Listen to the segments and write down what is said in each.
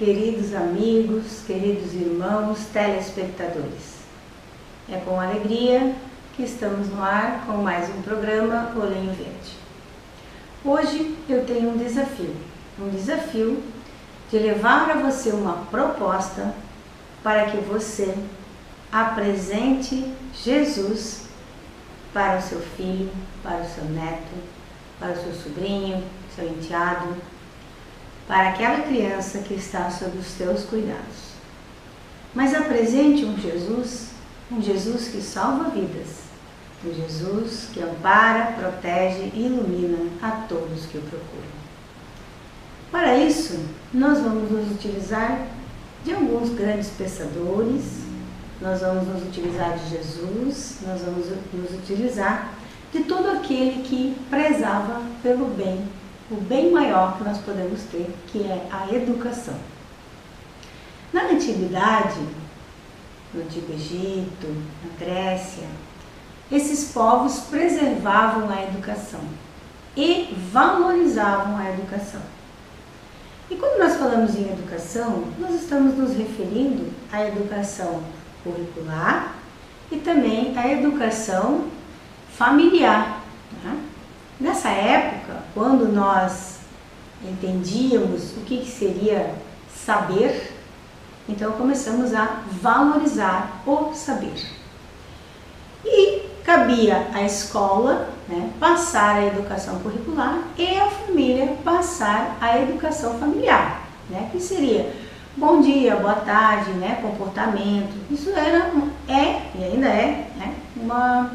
queridos amigos, queridos irmãos, telespectadores. É com alegria que estamos no ar com mais um programa Olhinho Verde. Hoje eu tenho um desafio de levar a você uma proposta para que você apresente Jesus para o seu filho, para o seu neto, para o seu sobrinho, seu enteado, para aquela criança que está sob os teus cuidados. Mas apresente um Jesus que salva vidas, um Jesus que ampara, protege e ilumina a todos que o procuram. Para isso, nós vamos nos utilizar de alguns grandes pensadores, nós vamos nos utilizar de Jesus, nós vamos nos utilizar de todo aquele que prezava pelo bem, o bem maior que nós podemos ter, que é a educação. Na antiguidade, no Antigo Egito, na Grécia, esses povos preservavam a educação e valorizavam a educação. E quando nós falamos em educação, nós estamos nos referindo à educação curricular e também à educação familiar. Né? Nessa época, quando nós entendíamos o que seria saber, então começamos a valorizar o saber. E cabia à escola, né, passar a educação curricular e a família passar a educação familiar, né, que seria bom dia, boa tarde, né, comportamento. Isso é e ainda é, né, uma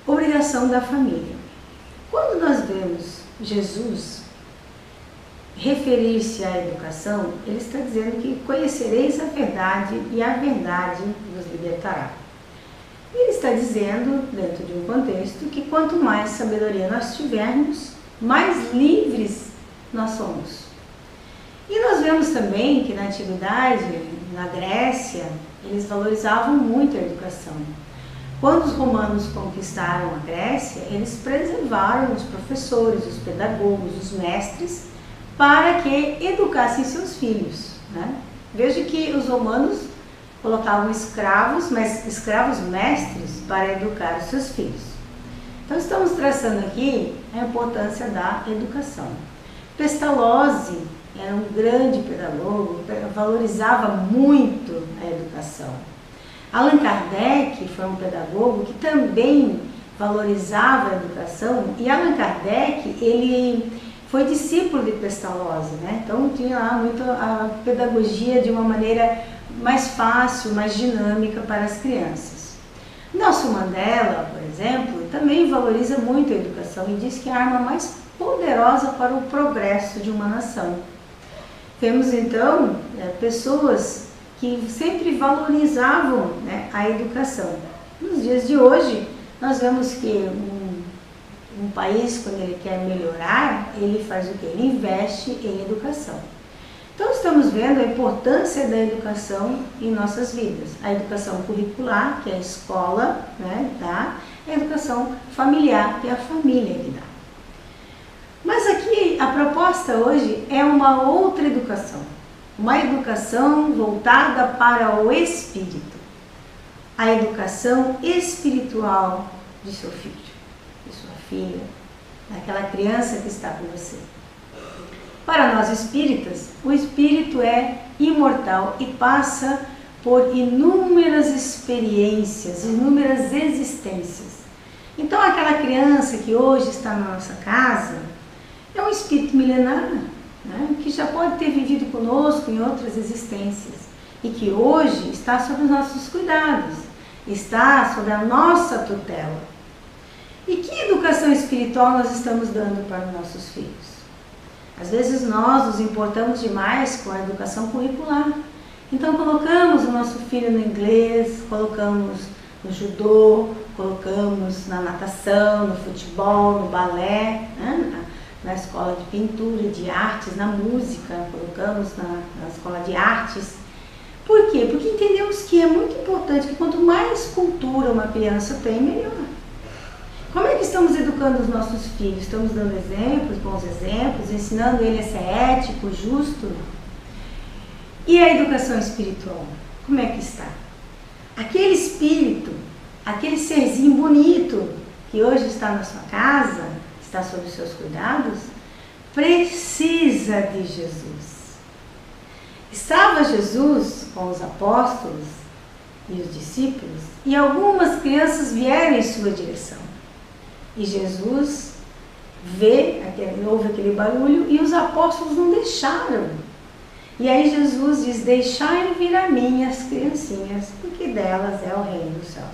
obrigação da família. Quando nós vemos Jesus referir-se à educação, ele está dizendo que conhecereis a verdade e a verdade vos libertará. Ele está dizendo, dentro de um contexto, que quanto mais sabedoria nós tivermos, mais livres nós somos. E nós vemos também que na antiguidade, na Grécia, eles valorizavam muito a educação. Quando os romanos conquistaram a Grécia, eles preservaram os professores, os pedagogos, os mestres, para que educassem seus filhos. Né? Veja que os romanos colocavam escravos, mas escravos mestres, para educar os seus filhos. Então estamos traçando aqui a importância da educação. Pestalozzi era um grande pedagogo, valorizava muito a educação. Allan Kardec foi um pedagogo que também valorizava a educação, e Allan Kardec, ele foi discípulo de Pestalozzi, né? Então tinha lá muito a pedagogia de uma maneira mais fácil, mais dinâmica para as crianças. Nelson Mandela, por exemplo, também valoriza muito a educação e diz que é a arma mais poderosa para o progresso de uma nação. Temos então pessoas que sempre valorizavam, né, a educação. Nos dias de hoje, nós vemos que um país, quando ele quer melhorar, ele faz o quê? Ele investe em educação. Então estamos vendo a importância da educação em nossas vidas. A educação curricular, que é a escola, né, dá, e a educação familiar, que é a família que dá. Mas aqui a proposta hoje é uma outra educação. Uma educação voltada para o espírito. A educação espiritual de seu filho, de sua filha, daquela criança que está com você. Para nós espíritas, o espírito é imortal e passa por inúmeras experiências, inúmeras existências. Então aquela criança que hoje está na nossa casa é um espírito milenar, né, que já pode ter vivido conosco em outras existências e que hoje está sob os nossos cuidados, está sob a nossa tutela. E que educação espiritual nós estamos dando para os nossos filhos? Às vezes nós nos importamos demais com a educação curricular. Então colocamos o nosso filho no inglês, colocamos no judô, colocamos na natação, no futebol, no balé, né? Na escola de pintura, de artes, na música, colocamos na escola de artes. Por quê? Porque entendemos que é muito importante que quanto mais cultura uma criança tem, melhor. Como é que estamos educando os nossos filhos? Estamos dando exemplos, bons exemplos, ensinando ele a ser ético, justo? E a educação espiritual, como é que está? Aquele espírito, aquele serzinho bonito que hoje está na sua casa, está sob os seus cuidados, precisa de Jesus. Estava Jesus com os apóstolos e os discípulos, e algumas crianças vieram em sua direção. E Jesus ouve aquele barulho, e os apóstolos não deixaram. E aí Jesus diz: deixai vir a mim as criancinhas, porque delas é o reino dos céus.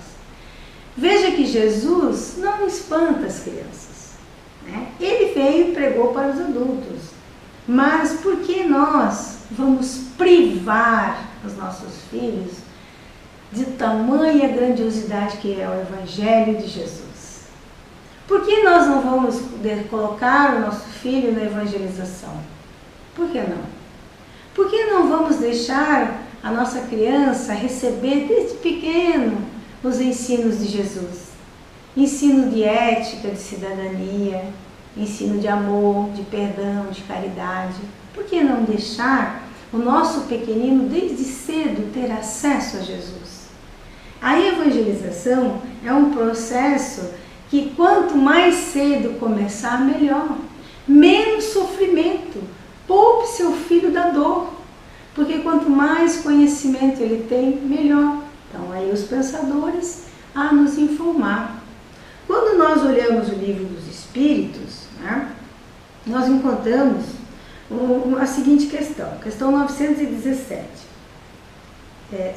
Veja que Jesus não espanta as crianças, né? Ele veio e pregou para os adultos. Mas por que nós vamos privar os nossos filhos de tamanha grandiosidade que é o Evangelho de Jesus? Por que nós não vamos poder colocar o nosso filho na evangelização? Por que não? Por que não vamos deixar a nossa criança receber desde pequeno os ensinos de Jesus? Ensino de ética, de cidadania, ensino de amor, de perdão, de caridade. Por que não deixar o nosso pequenino desde cedo ter acesso a Jesus? A evangelização é um processo que quanto mais cedo começar, melhor. Menos sofrimento. Poupe seu filho da dor, porque quanto mais conhecimento ele tem, melhor. Então, aí os pensadores a nos informar. Quando nós olhamos o livro dos Espíritos, né, nós encontramos a seguinte questão 917,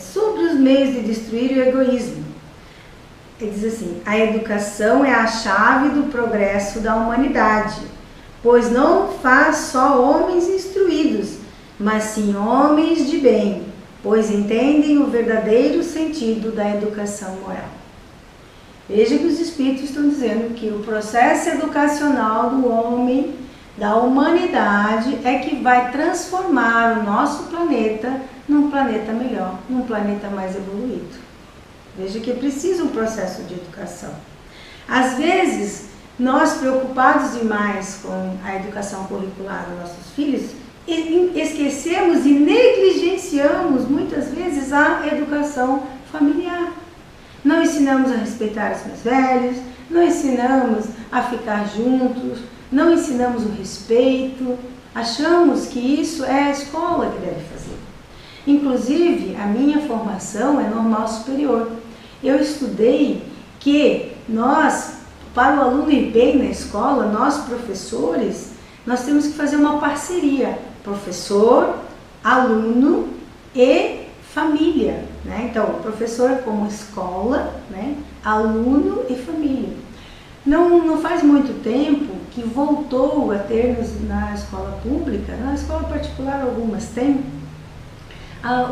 sobre os meios de destruir o egoísmo. Ele diz assim: a educação é a chave do progresso da humanidade, pois não faz só homens instruídos, mas sim homens de bem, pois entendem o verdadeiro sentido da educação moral. Veja que os Espíritos estão dizendo que o processo educacional do homem, da humanidade, é que vai transformar o nosso planeta num planeta melhor, num planeta mais evoluído. Veja que é preciso um processo de educação. Às vezes, nós, preocupados demais com a educação curricular dos nossos filhos, esquecemos e negligenciamos muitas vezes a educação familiar. Não ensinamos a respeitar os mais velhos, não ensinamos a ficar juntos, não ensinamos o respeito. Achamos que isso é a escola que deve fazer. Inclusive, a minha formação é normal superior. Eu estudei que para o aluno ir bem na escola, nós professores, nós temos que fazer uma parceria, professor, aluno e família, né? Então, o professor como escola, né? Aluno e família. Não faz muito tempo que voltou a ter na escola pública, na escola particular algumas têm,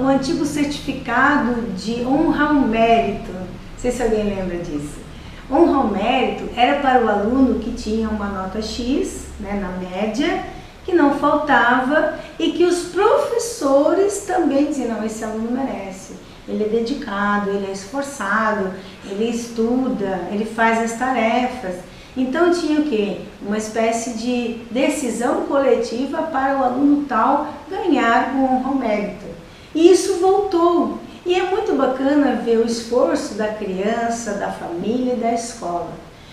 o antigo certificado de honra ao mérito. Não sei se alguém lembra disso. Honra ao mérito era para o aluno que tinha uma nota X, né, na média, que não faltava, e que os professores também diziam: não, esse aluno merece, ele é dedicado, ele é esforçado, ele estuda, ele faz as tarefas. Então tinha o quê? Uma espécie de decisão coletiva para o aluno tal ganhar o honra ao mérito. E isso voltou. E é muito bacana ver o esforço da criança, da família e da escola.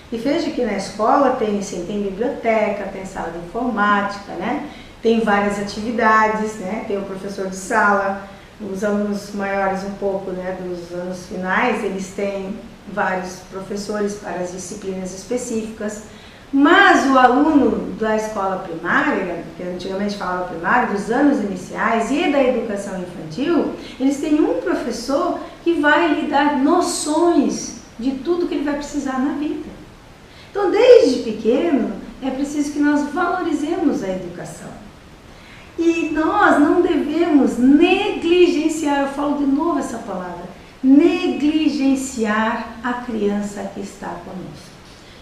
E veja que na escola tem biblioteca, tem sala de informática, né? Tem várias atividades, né? Tem o professor de sala, os alunos maiores um pouco, né, dos anos finais, eles têm vários professores para as disciplinas específicas. Mas o aluno da escola primária, que antigamente falava primária, dos anos iniciais e da educação infantil, eles têm um professor que vai lhe dar noções de tudo que ele vai precisar na vida. Então, desde pequeno, é preciso que nós valorizemos a educação. E nós não devemos negligenciar, eu falo de novo essa palavra, negligenciar a criança que está conosco.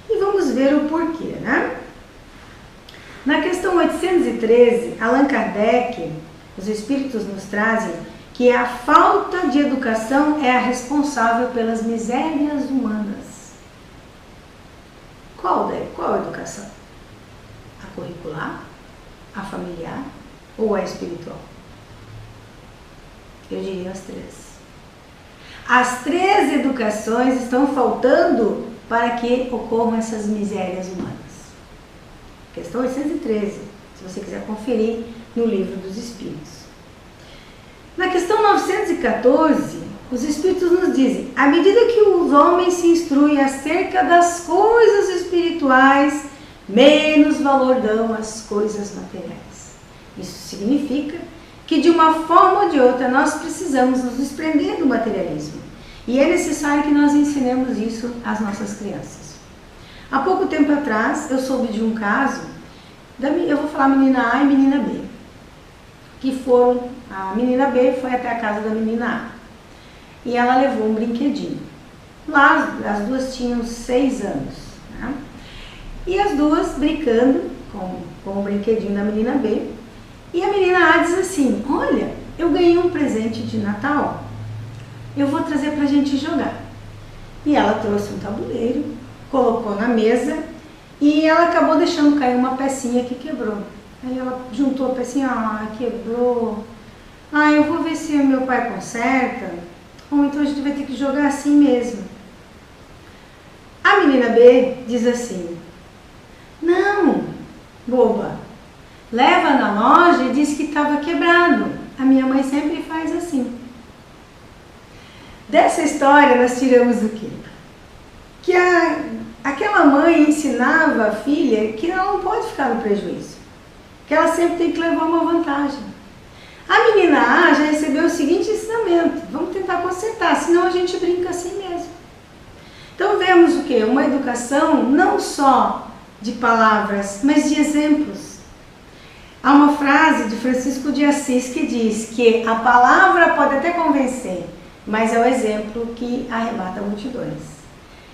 E vamos ver o porquê, né? Na questão 813, Allan Kardec, os Espíritos nos trazem que a falta de educação é a responsável pelas misérias humanas. Qual a educação? A curricular, a familiar ou a espiritual? Eu diria as 3. As 3 educações estão faltando para que ocorram essas misérias humanas. Questão 813, se você quiser conferir no Livro dos Espíritos. Na questão 914, os Espíritos nos dizem: à medida que os homens se instruem acerca das coisas espirituais, menos valor dão às coisas materiais. Isso significa que de uma forma ou de outra nós precisamos nos desprender do materialismo. E é necessário que nós ensinemos isso às nossas crianças. Há pouco tempo atrás eu soube de um caso, eu vou falar menina A e menina B, que foram, a menina B foi até a casa da menina A e ela levou um brinquedinho. Lá as duas tinham 6 anos, né? E as duas brincando com o brinquedinho da menina B. E a menina A diz assim: olha, eu ganhei um presente de Natal, eu vou trazer pra gente jogar. E ela trouxe um tabuleiro, colocou na mesa e ela acabou deixando cair uma pecinha que quebrou. Aí ela juntou a pecinha, quebrou. Eu vou ver se meu pai conserta, ou então a gente vai ter que jogar assim mesmo. A menina B diz assim: não, boba, leva na loja e diz que estava quebrado. A minha mãe sempre faz assim. Dessa história nós tiramos o quê? Que aquela mãe ensinava a filha que ela não pode ficar no prejuízo, que ela sempre tem que levar uma vantagem. A menina A já recebeu o seguinte ensinamento: vamos tentar consertar, senão a gente brinca assim mesmo. Então vemos o quê? Uma educação não só de palavras, mas de exemplos. Há uma frase de Francisco de Assis que diz que a palavra pode até convencer, mas é o exemplo que arrebata multidões.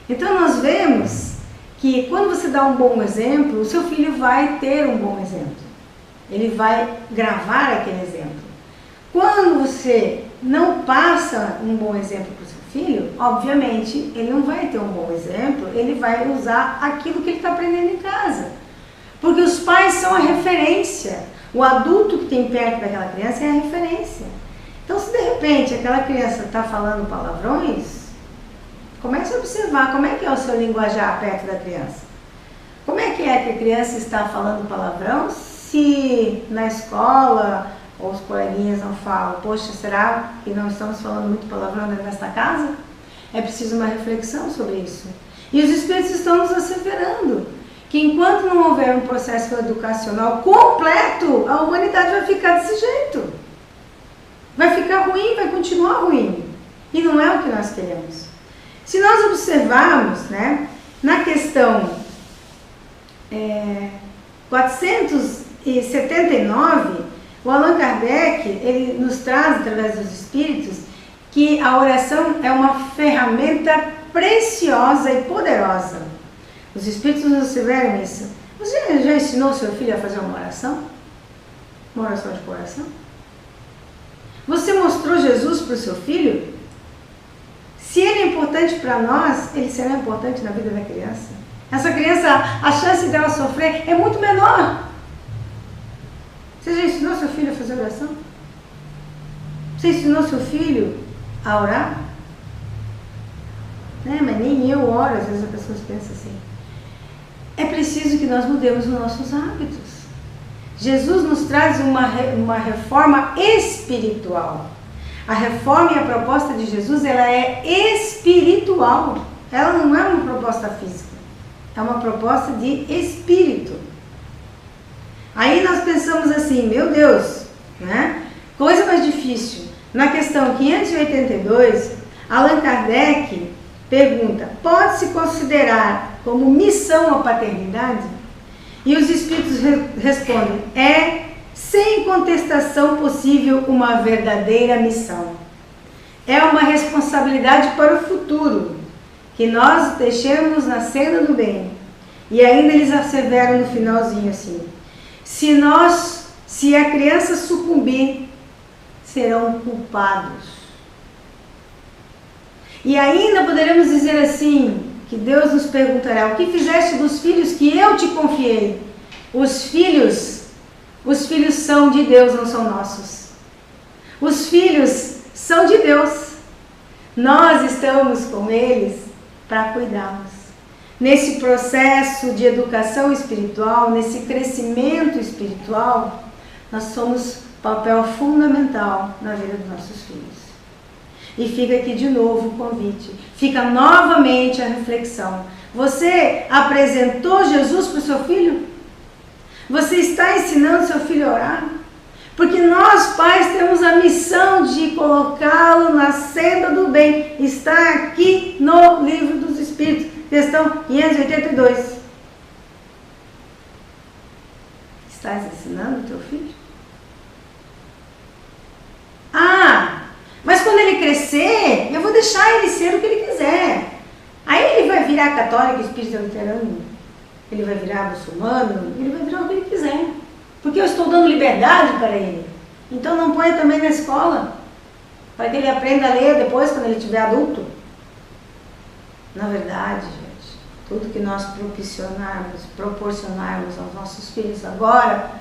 Então nós vemos que quando você dá um bom exemplo, o seu filho vai ter um bom exemplo. Ele vai gravar aquele exemplo. Quando você não passa um bom exemplo para o seu filho, obviamente ele não vai ter um bom exemplo, ele vai usar aquilo que ele está aprendendo em casa. Porque os pais são a referência. O adulto que tem perto daquela criança é a referência. Então, se de repente aquela criança está falando palavrões, comece a observar como é que é o seu linguajar perto da criança. Como é que a criança está falando palavrão se na escola ou os coleguinhas não falam? Poxa, será que não estamos falando muito palavrão dentro desta casa? É preciso uma reflexão sobre isso. E os Espíritos estão nos asseverando que enquanto não houver um processo educacional completo, a humanidade vai ficar desse jeito. Vai ficar ruim, vai continuar ruim. E não é o que nós queremos. Se nós observarmos, né, na questão 479, o Allan Kardec, ele nos traz, através dos Espíritos, que a oração é uma ferramenta preciosa e poderosa. Os Espíritos nos asseveram isso. Você já ensinou seu filho a fazer uma oração? Uma oração de coração? Você mostrou Jesus para o seu filho? Se ele é importante para nós, ele será importante na vida da criança. Essa criança, a chance dela sofrer é muito menor. Você já ensinou seu filho a fazer oração? Você ensinou seu filho a orar? Mas nem eu oro, às vezes as pessoas pensam assim. É preciso que nós mudemos os nossos hábitos. Jesus nos traz uma reforma espiritual. A reforma e a proposta de Jesus, ela é espiritual. Ela não é uma proposta física. É uma proposta de espírito. Aí nós pensamos assim, meu Deus, né? Coisa mais difícil. Na questão 582, Allan Kardec pergunta: pode-se considerar como missão a paternidade? E os Espíritos respondem: é sem contestação possível uma verdadeira missão. É uma responsabilidade para o futuro, que nós deixemos na senda do bem. E ainda eles asseveram no finalzinho assim: se a criança sucumbir, serão culpados. E ainda poderemos dizer assim, que Deus nos perguntará: o que fizeste dos filhos que eu te confiei? Os filhos são de Deus, não são nossos. Os filhos são de Deus. Nós estamos com eles para cuidá-los. Nesse processo de educação espiritual, nesse crescimento espiritual, nós somos papel fundamental na vida dos nossos filhos. E fica aqui de novo o convite, fica novamente a reflexão. Você apresentou Jesus para o seu filho? Você está ensinando seu filho a orar? Porque nós, pais, temos a missão de colocá-lo na senda do bem. Está aqui no Livro dos Espíritos, questão 582. Estás ensinando o teu filho? Ah, mas quando ele crescer, eu vou deixar ele ser o que ele quiser. Aí ele vai virar católico, espírita luterano, ele vai virar muçulmano, ele vai virar o que ele quiser. Porque eu estou dando liberdade para ele. Então não ponha também na escola, para que ele aprenda a ler depois, quando ele estiver adulto. Na verdade, gente, tudo que nós proporcionarmos aos nossos filhos agora,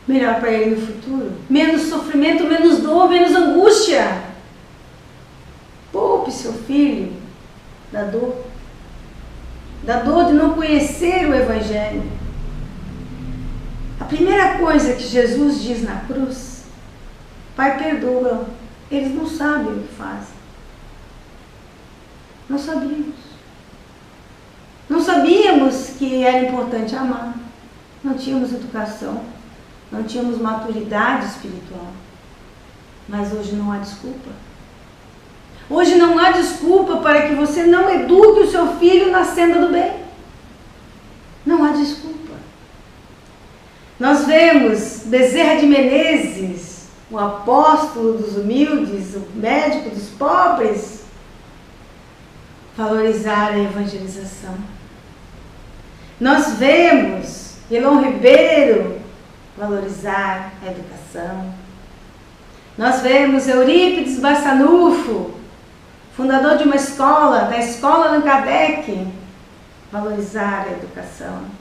melhor para ele no futuro. Menos sofrimento, menos dor, menos angústia. Poupe seu filho da dor de não conhecer o Evangelho. A primeira coisa que Jesus diz na cruz: Pai, perdoa, eles não sabem o que fazem. Não sabíamos. Não sabíamos que era importante amar. Não tínhamos educação. Não tínhamos maturidade espiritual. Mas hoje não há desculpa. Hoje não há desculpa para que você não eduque o seu filho na senda do bem. Não há desculpa. Nós vemos Bezerra de Menezes, o apóstolo dos humildes, o médico dos pobres, valorizar a evangelização. Nós vemos Elon Ribeiro valorizar a educação. Nós vemos Eurípides Bassanufo, fundador de uma escola, da Escola Allan Kardec, valorizar a educação.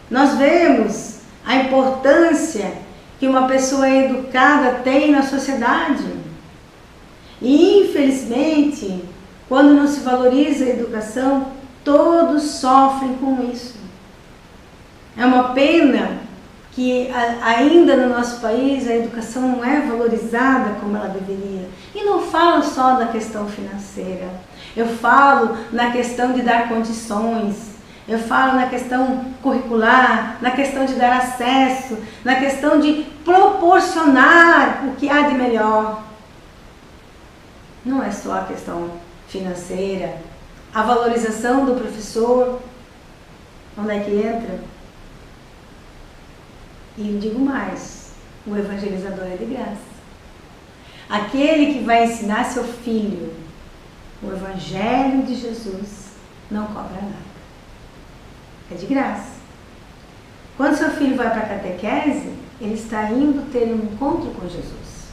Nós vemos a importância que uma pessoa educada tem na sociedade. E, infelizmente, quando não se valoriza a educação, todos sofrem com isso. É uma pena que ainda no nosso país a educação não é valorizada como ela deveria. E não falo só da questão financeira, eu falo na questão de dar condições, eu falo na questão curricular, na questão de dar acesso, na questão de proporcionar o que há de melhor. Não é só a questão financeira, a valorização do professor, onde é que entra? E digo mais, o evangelizador é de graça. Aquele que vai ensinar seu filho o Evangelho de Jesus não cobra nada. É de graça. Quando seu filho vai para a catequese, ele está indo ter um encontro com Jesus.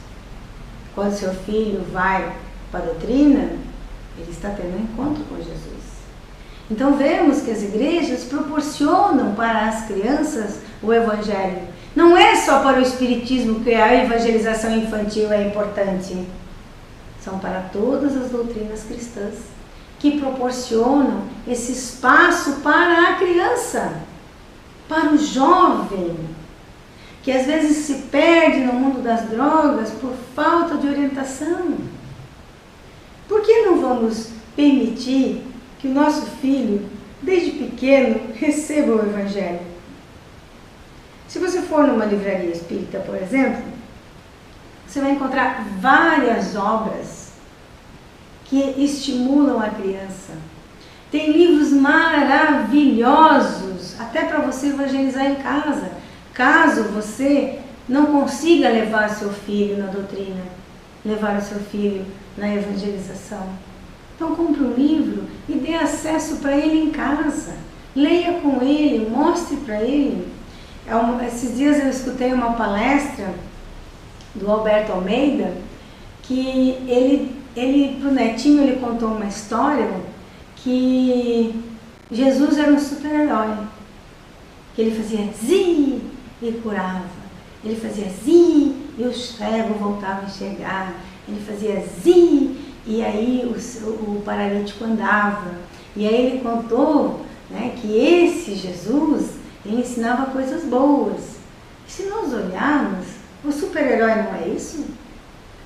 Quando seu filho vai para a doutrina, ele está tendo um encontro com Jesus. Então vemos que as igrejas proporcionam para as crianças o Evangelho. Não é só para o espiritismo que a evangelização infantil é importante. São para todas as doutrinas cristãs que proporcionam esse espaço para a criança, para o jovem, que às vezes se perde no mundo das drogas por falta de orientação. Por que não vamos permitir que o nosso filho, desde pequeno, receba o Evangelho? Se você for numa livraria espírita, por exemplo, você vai encontrar várias obras que estimulam a criança. Tem livros maravilhosos, até para você evangelizar em casa, caso você não consiga levar seu filho na doutrina, levar o seu filho na evangelização. Então compre um livro e dê acesso para ele em casa. Leia com ele, mostre para ele. Esses dias eu escutei uma palestra do Alberto Almeida, que ele pro netinho ele contou uma história que Jesus era um super-herói, que ele fazia zi e curava, ele fazia zi e o cego voltava a enxergar. Ele fazia zi, e aí o paralítico andava. E aí ele contou, né, que esse Jesus, ele ensinava coisas boas. E se nós olharmos, o super-herói não é isso?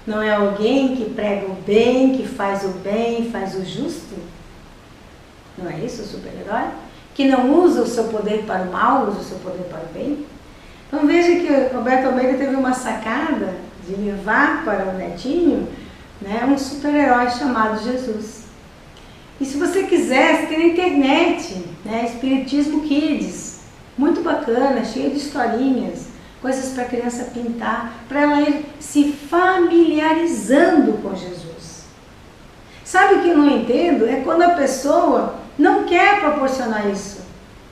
Não é alguém que prega o bem, que faz o bem, faz o justo? Não é isso o super-herói? Que não usa o seu poder para o mal, usa o seu poder para o bem? Então veja que Roberto Almeida teve uma sacada de levar para o netinho, né, um super-herói chamado Jesus. E se você quiser, você tem na internet, né, Espiritismo Kids, muito bacana, cheio de historinhas, coisas para a criança pintar, para ela ir se familiarizando com Jesus. Sabe o que eu não entendo? É quando a pessoa não quer proporcionar isso,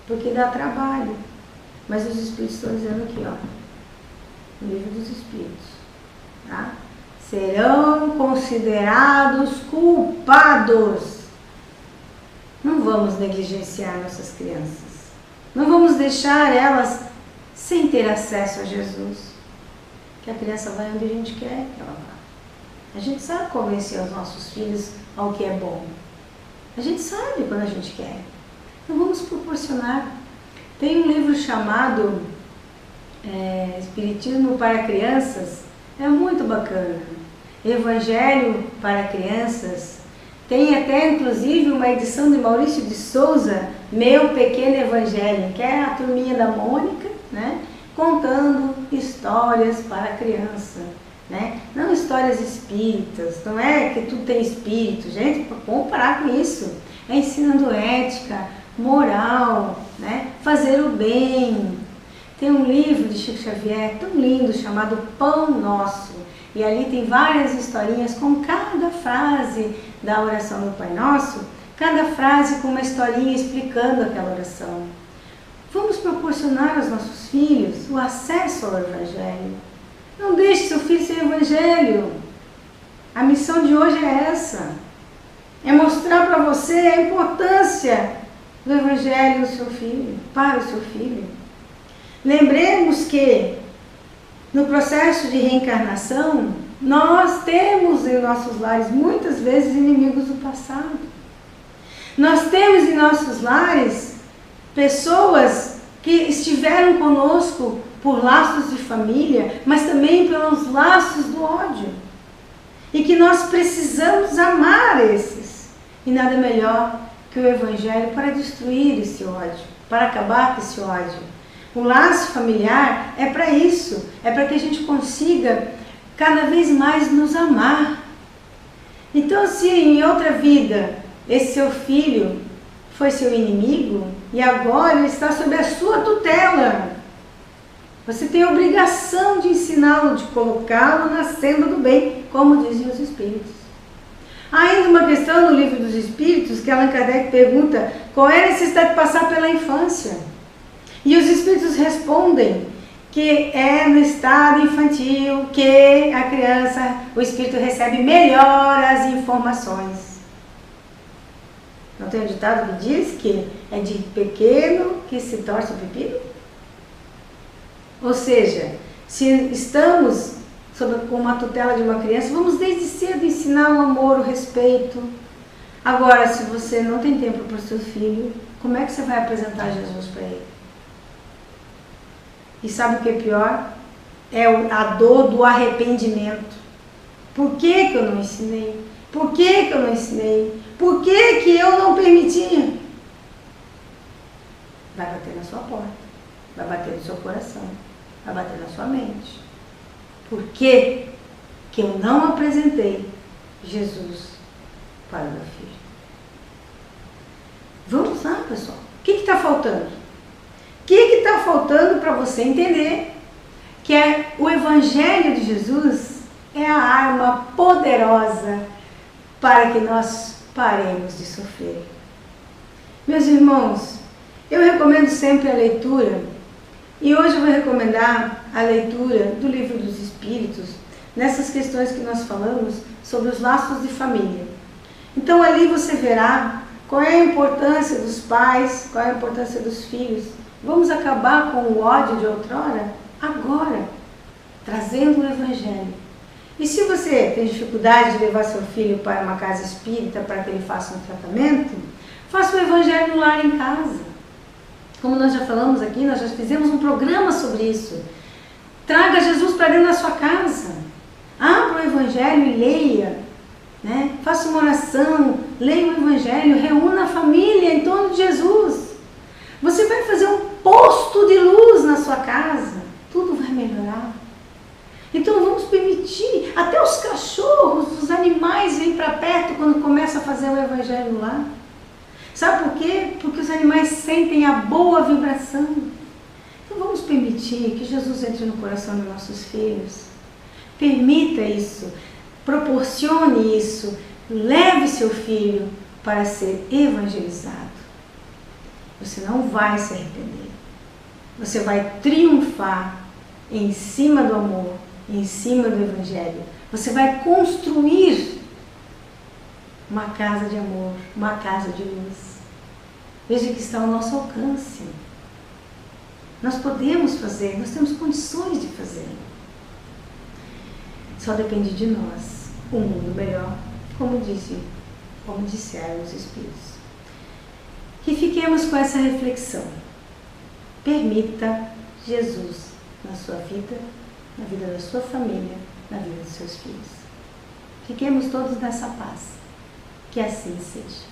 porque dá trabalho. Mas os Espíritos estão dizendo aqui, ó, no Livro dos Espíritos, tá? Serão considerados culpados. Não vamos negligenciar nossas crianças. Não vamos deixar elas sem ter acesso a Jesus. Que a criança vai onde a gente quer que ela vá. A gente sabe convencer os nossos filhos ao que é bom. A gente sabe quando a gente quer. Então vamos proporcionar. Tem um livro chamado Espiritismo para Crianças. É muito bacana. Evangelho para Crianças. Tem até, inclusive, uma edição de Maurício de Souza, Meu Pequeno Evangelho, que é a turminha da Mônica, né, contando histórias para a criança. Né? Não histórias espíritas, não é que tudo tem espírito, gente, vamos parar com isso. É ensinando ética, moral, né? Fazer o bem. Tem um livro de Chico Xavier tão lindo chamado Pão Nosso, e ali tem várias historinhas com cada frase da oração do Pai Nosso, cada frase com uma historinha explicando aquela oração. Vamos proporcionar aos nossos filhos o acesso ao Evangelho. Não deixe seu filho sem Evangelho. A missão de hoje é essa. É mostrar para você a importância do Evangelho do seu filho, para o seu filho. Lembremos que no processo de reencarnação, nós temos em nossos lares muitas vezes inimigos do passado. Nós temos em nossos lares pessoas que estiveram conosco por laços de família, mas também pelos laços do ódio. E que nós precisamos amar esses. E nada melhor que o Evangelho para destruir esse ódio, para acabar com esse ódio. O laço familiar é para isso, é para que a gente consiga cada vez mais nos amar. Então, se em outra vida esse seu filho foi seu inimigo e agora ele está sob a sua tutela, você tem a obrigação de ensiná-lo, de colocá-lo na senda do bem, como dizem os Espíritos. Há ainda uma questão no Livro dos Espíritos que Allan Kardec pergunta qual é a necessidade de passar pela infância. E os Espíritos respondem que é no estado infantil que a criança, o Espírito recebe melhor as informações. Não tem um ditado que diz que é de pequeno que se torce o pepino? Ou seja, se estamos com uma tutela de uma criança, vamos desde cedo ensinar o amor, o respeito. Agora, se você não tem tempo para o seu filho, como é que você vai apresentar Jesus para ele? E sabe o que é pior? É a dor do arrependimento. Por que eu não ensinei? Por que eu não ensinei? Por que eu não permitia? Vai bater na sua porta, vai bater no seu coração, vai bater na sua mente. Por que eu não apresentei Jesus para o meu filho? Vamos lá, pessoal. O que está faltando? O que está faltando para você entender que o Evangelho de Jesus é a arma poderosa para que nós paremos de sofrer? Meus irmãos, eu recomendo sempre a leitura, e hoje eu vou recomendar a leitura do Livro dos Espíritos, nessas questões que nós falamos sobre os laços de família. Então ali você verá qual é a importância dos pais, qual é a importância dos filhos. Vamos acabar com o ódio de outrora? Agora. trazendo o Evangelho. E se você tem dificuldade de levar seu filho para uma casa espírita para que ele faça um tratamento, faça o Evangelho no lar em casa. Como nós já falamos aqui, nós já fizemos um programa sobre isso. Traga Jesus para dentro da sua casa. Abra o Evangelho e leia. Né? Faça uma oração, leia o Evangelho, reúna a família em torno de Jesus. Você vai fazer um posto de luz na sua casa. Tudo vai melhorar. Então vamos permitir, até os cachorros, os animais vêm para perto quando começa a fazer o Evangelho lá. Sabe por quê? Porque os animais sentem a boa vibração. Então vamos permitir que Jesus entre no coração dos nossos filhos. Permita isso, proporcione isso, leve seu filho para ser evangelizado. Você não vai se arrepender. Você vai triunfar em cima do amor, em cima do Evangelho. Você vai construir uma casa de amor, uma casa de luz. Veja que está ao nosso alcance. Nós podemos fazer, nós temos condições de fazer. Só depende de nós. Um mundo melhor, como disseram os Espíritos. Que fiquemos com essa reflexão. Permita Jesus na sua vida, na vida da sua família, na vida dos seus filhos. Fiquemos todos nessa paz. Que assim seja.